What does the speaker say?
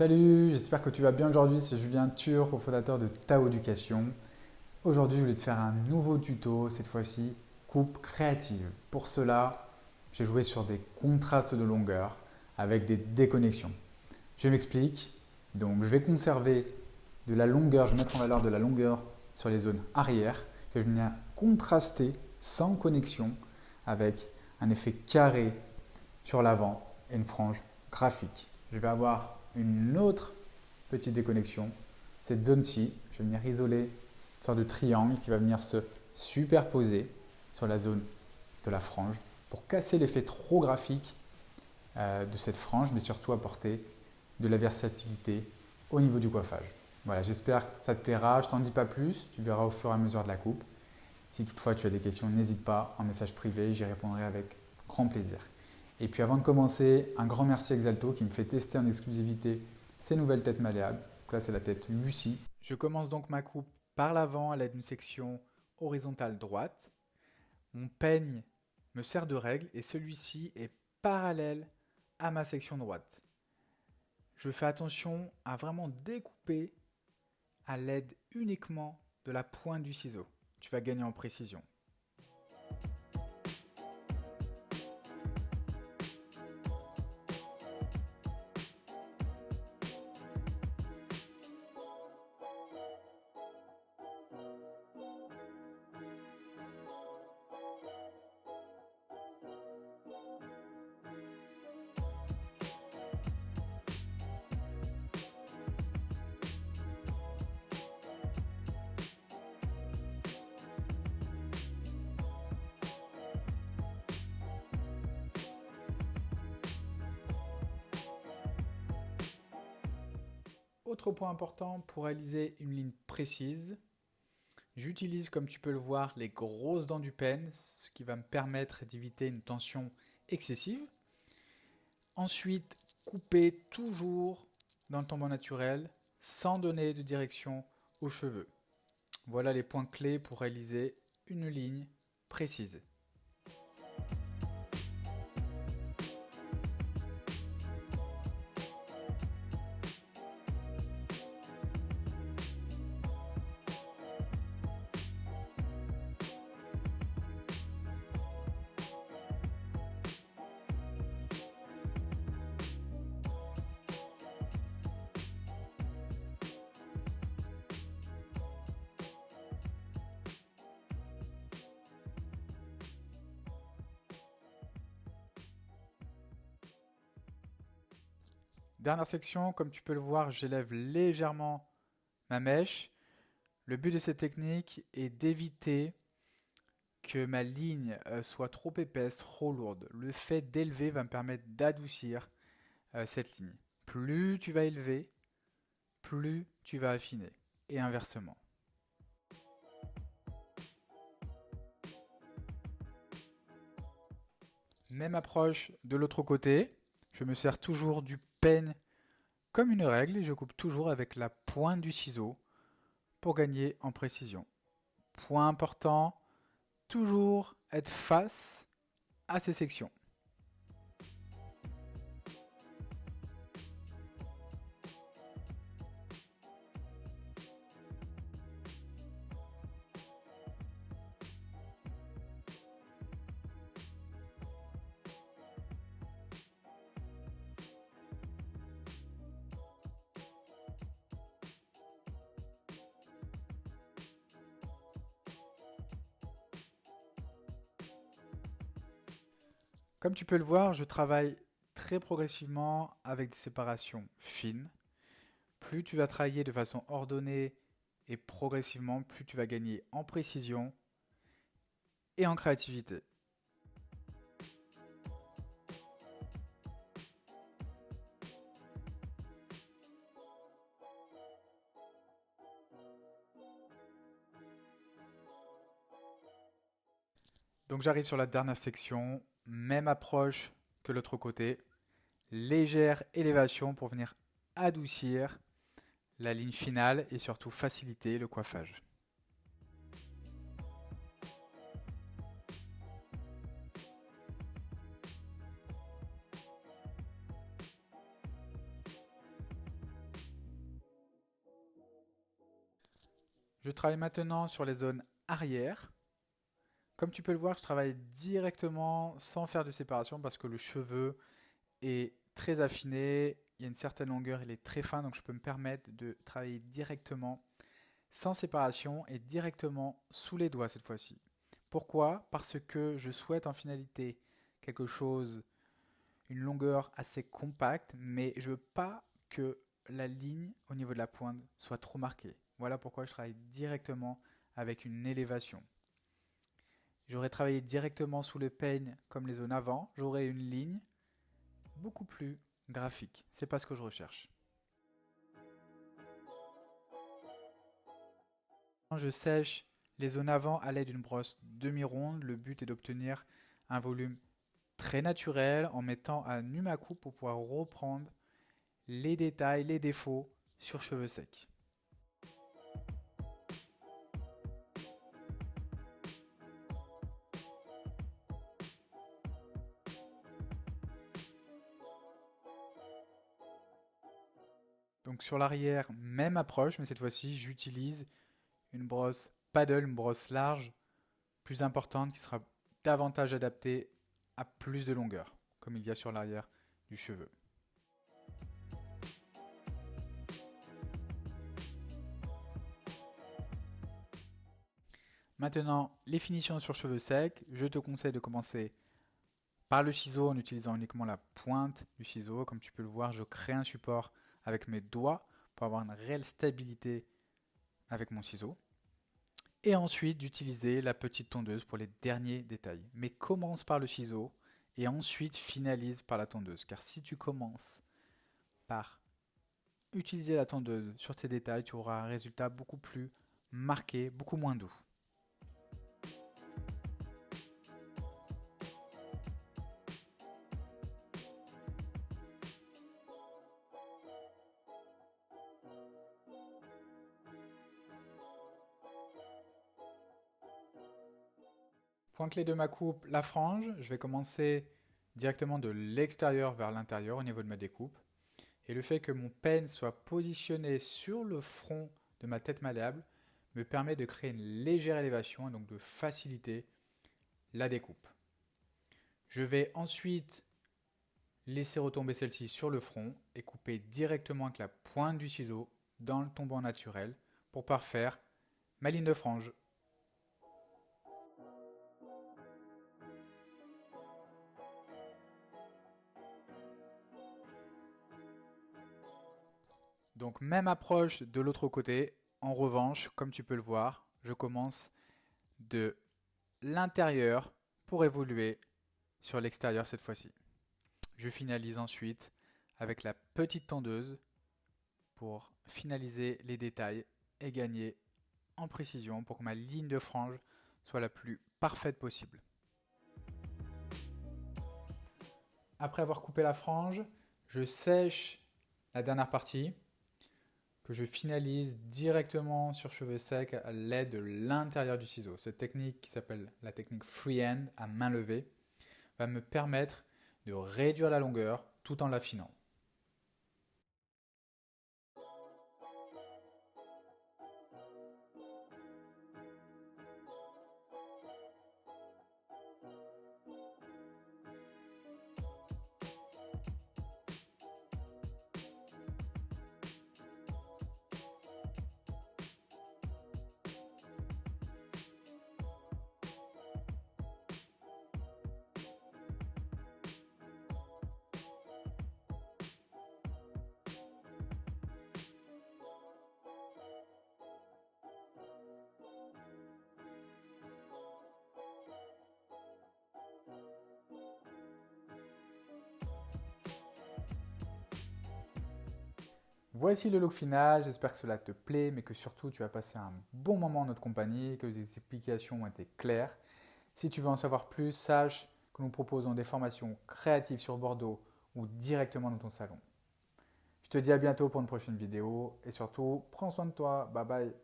Salut, j'espère que tu vas bien aujourd'hui. C'est Julien Tur, cofondateur de Tao Éducation. Aujourd'hui, je voulais te faire un nouveau tuto, cette fois-ci coupe créative. Pour cela, j'ai joué sur des contrastes de longueur avec des déconnexions. Je m'explique. Donc, je vais conserver de la longueur, je vais mettre en valeur de la longueur sur les zones arrière que je vais venir contraster sans connexion avec un effet carré sur l'avant et une frange graphique. Je vais avoir une autre petite déconnexion. Cette zone-ci, je vais venir isoler une sorte de triangle qui va venir se superposer sur la zone de la frange pour casser l'effet trop graphique de cette frange, mais surtout apporter de la versatilité au niveau du coiffage. Voilà, j'espère que ça te plaira. Je t'en dis pas plus, tu verras au fur et à mesure de la coupe. Si toutefois tu as des questions, n'hésite pas en message privé, j'y répondrai avec grand plaisir. Et puis avant de commencer, un grand merci à Exalto qui me fait tester en exclusivité ces nouvelles têtes malléables. Donc là, c'est la tête Lucie. Je commence donc ma coupe par l'avant à l'aide d'une section horizontale droite. Mon peigne me sert de règle et celui-ci est parallèle à ma section droite. Je fais attention à vraiment découper à l'aide uniquement de la pointe du ciseau. Tu vas gagner en précision. Autre point important pour réaliser une ligne précise, j'utilise comme tu peux le voir les grosses dents du peigne, ce qui va me permettre d'éviter une tension excessive. Ensuite, couper toujours dans le tombant naturel sans donner de direction aux cheveux. Voilà les points clés pour réaliser une ligne précise. Dernière section, comme tu peux le voir, j'élève légèrement ma mèche. Le but de cette technique est d'éviter que ma ligne soit trop épaisse, trop lourde. Le fait d'élever va me permettre d'adoucir cette ligne. Plus tu vas élever, plus tu vas affiner. Et inversement. Même approche de l'autre côté. Je me sers toujours du peigne comme une règle et je coupe toujours avec la pointe du ciseau pour gagner en précision. Point important, toujours être face à ces sections. Comme tu peux le voir, je travaille très progressivement avec des séparations fines. Plus tu vas travailler de façon ordonnée et progressivement, plus tu vas gagner en précision et en créativité. Donc j'arrive sur la dernière section, même approche que l'autre côté, légère élévation pour venir adoucir la ligne finale et surtout faciliter le coiffage. Je travaille maintenant sur les zones arrière. Comme tu peux le voir, je travaille directement sans faire de séparation parce que le cheveu est très affiné, il y a une certaine longueur, il est très fin, donc je peux me permettre de travailler directement sans séparation et directement sous les doigts cette fois-ci. Pourquoi? Parce que je souhaite en finalité quelque chose, une longueur assez compacte, mais je veux pas que la ligne au niveau de la pointe soit trop marquée. Voilà pourquoi je travaille directement avec une élévation. J'aurais travaillé directement sous le peigne comme les zones avant, j'aurais une ligne beaucoup plus graphique. C'est pas ce que je recherche. Je sèche les zones avant à l'aide d'une brosse demi-ronde. Le but est d'obtenir un volume très naturel en mettant à nu ma coupe pour pouvoir reprendre les détails, les défauts sur cheveux secs. Donc sur l'arrière, même approche, mais cette fois-ci, j'utilise une brosse paddle, une brosse large, plus importante, qui sera davantage adaptée à plus de longueur, comme il y a sur l'arrière du cheveu. Maintenant, les finitions sur cheveux secs, je te conseille de commencer par le ciseau en utilisant uniquement la pointe du ciseau. Comme tu peux le voir, je crée un support avec mes doigts pour avoir une réelle stabilité avec mon ciseau. Et ensuite d'utiliser la petite tondeuse pour les derniers détails. Mais commence par le ciseau et ensuite finalise par la tondeuse. Car si tu commences par utiliser la tondeuse sur tes détails, tu auras un résultat beaucoup plus marqué, beaucoup moins doux. Point clé de ma coupe, la frange. Je vais commencer directement de l'extérieur vers l'intérieur au niveau de ma découpe. Et le fait que mon peigne soit positionné sur le front de ma tête malléable me permet de créer une légère élévation et donc de faciliter la découpe. Je vais ensuite laisser retomber celle-ci sur le front et couper directement avec la pointe du ciseau dans le tombant naturel pour parfaire ma ligne de frange. Donc même approche de l'autre côté. En revanche, comme tu peux le voir, je commence de l'intérieur pour évoluer sur l'extérieur cette fois-ci. Je finalise ensuite avec la petite tondeuse pour finaliser les détails et gagner en précision pour que ma ligne de frange soit la plus parfaite possible. Après avoir coupé la frange, je sèche la dernière partie que je finalise directement sur cheveux secs à l'aide de l'intérieur du ciseau. Cette technique qui s'appelle la technique freehand à main levée va me permettre de réduire la longueur tout en l'affinant. Voici le look final, j'espère que cela te plaît, mais que surtout tu as passé un bon moment en notre compagnie, que les explications ont été claires. Si tu veux en savoir plus, sache que nous proposons des formations créatives sur Bordeaux ou directement dans ton salon. Je te dis à bientôt pour une prochaine vidéo et surtout, prends soin de toi, bye bye.